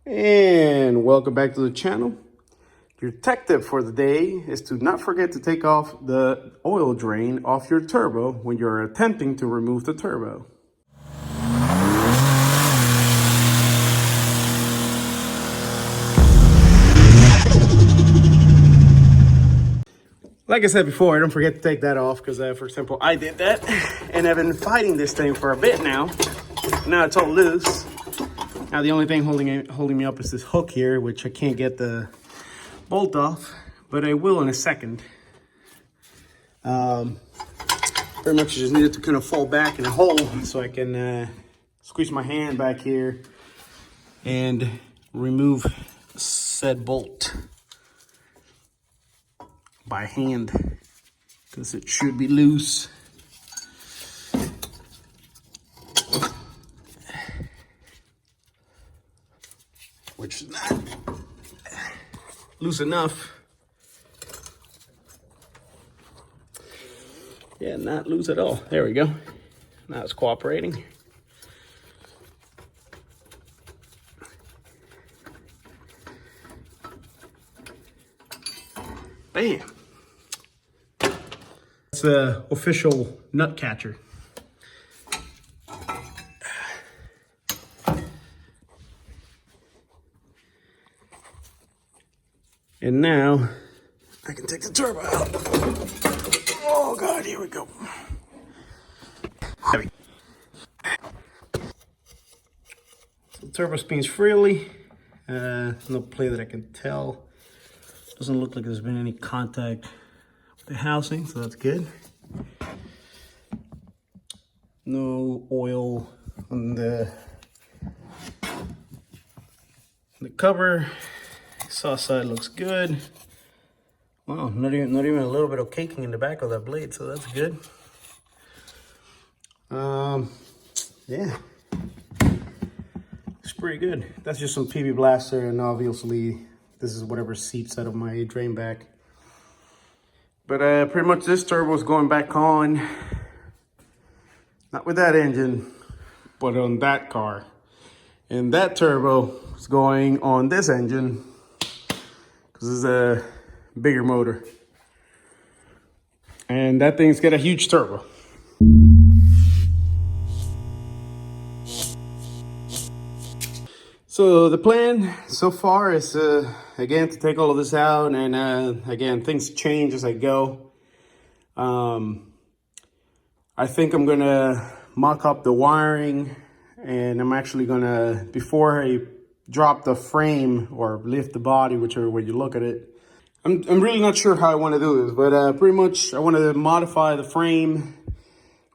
And welcome back to the channel. Your tech tip for the day is to not forget to take off the oil drain off your turbo when you're attempting to remove the turbo. Like I said before, don't forget to take that off because, for example, I did that and I've been fighting this thing for a bit now. Now it's all loose. Now the only thing holding me up is this hook here, which I can't get the bolt off, but I will in a second. Very much just needed to kind of fall back in a hole so I can squeeze my hand back here and remove said bolt by hand because it should be loose. Which is not loose enough. Yeah, not loose at all. There we go. Now it's cooperating. Bam. It's the official nut catcher. And now I can take the turbo out. Oh God, here we go. Heavy. So the turbo spins freely. No play that I can tell. Doesn't look like there's been any contact with the housing, so that's good. No oil on the cover. Exhaust side looks good. Wow, not even a little bit of caking in the back of that blade, so that's good. Yeah, it's pretty good. That's just some PB Blaster, and obviously this is whatever seeps out of my drain back. But pretty much this turbo is going back on, not with that engine, but on that car. And that turbo is going on this engine, because it's a bigger motor. And that thing's got a huge turbo. So the plan so far is, again, to take all of this out, and again, things change as I go. I think I'm gonna mock up the wiring, and I'm actually gonna, before I drop the frame or lift the body, whichever way you look at it, I'm really not sure how I want to do this, but pretty much I want to modify the frame.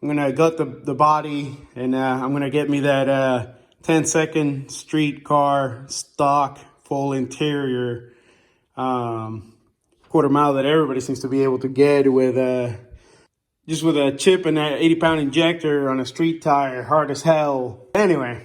I'm gonna gut the body, and I'm gonna get me that 10-second street car stock full interior quarter mile that everybody seems to be able to get with just with a chip and an 80-pound injector on a street tire, hard as hell. Anyway.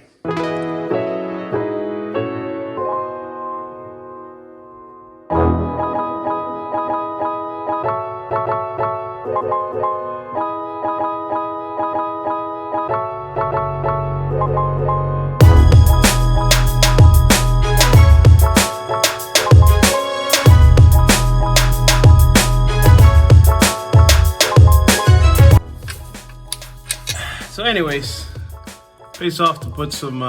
So anyways, face off to put some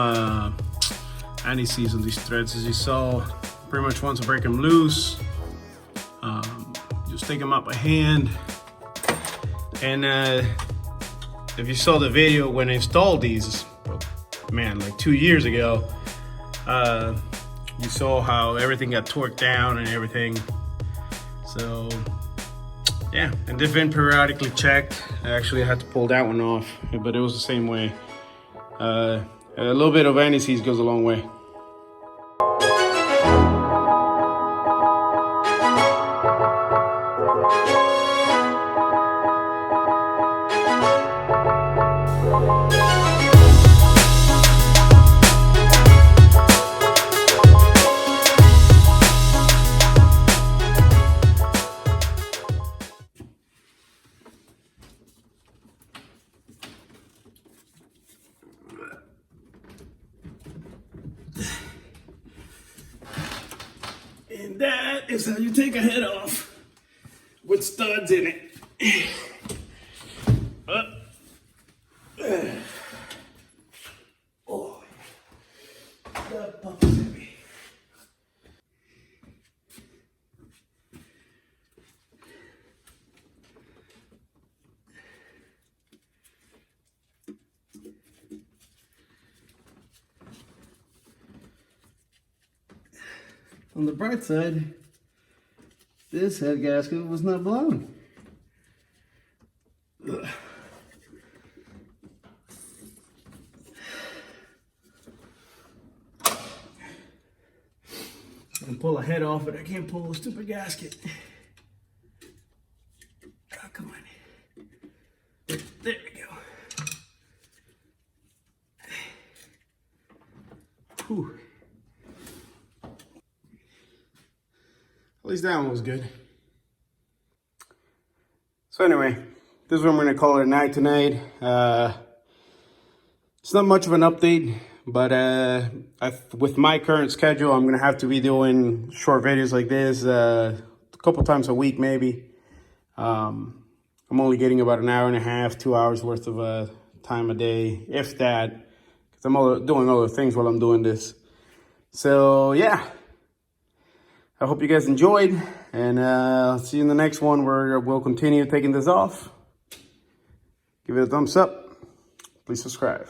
anti-seize on these threads. As you saw, pretty much once I break them loose, just take them out by hand. And if you saw the video when I installed these, man, like 2 years ago, you saw how everything got torqued down and everything. So yeah, and they've been periodically checked. Actually, I had to pull that one off, but it was the same way. A little bit of anti-seize goes a long way. And that is how you take a head off with studs in it. Oh, that puppy's heavy. On the bright side, this head gasket was not blown. Ugh. I can pull a head off, but I can't pull a stupid gasket. Oh, come on. There we go. Whew. At least that one was good. So anyway, this is what I'm going to call it a night tonight. It's not much of an update, but with my current schedule, I'm going to have to be doing short videos like this a couple times a week maybe. I'm only getting about an hour and a half, 2 hours worth of time a day, if that, because I'm doing other things while I'm doing this. So yeah. I hope you guys enjoyed, and I'll see you in the next one where we'll continue taking this off. Give it a thumbs up. Please subscribe.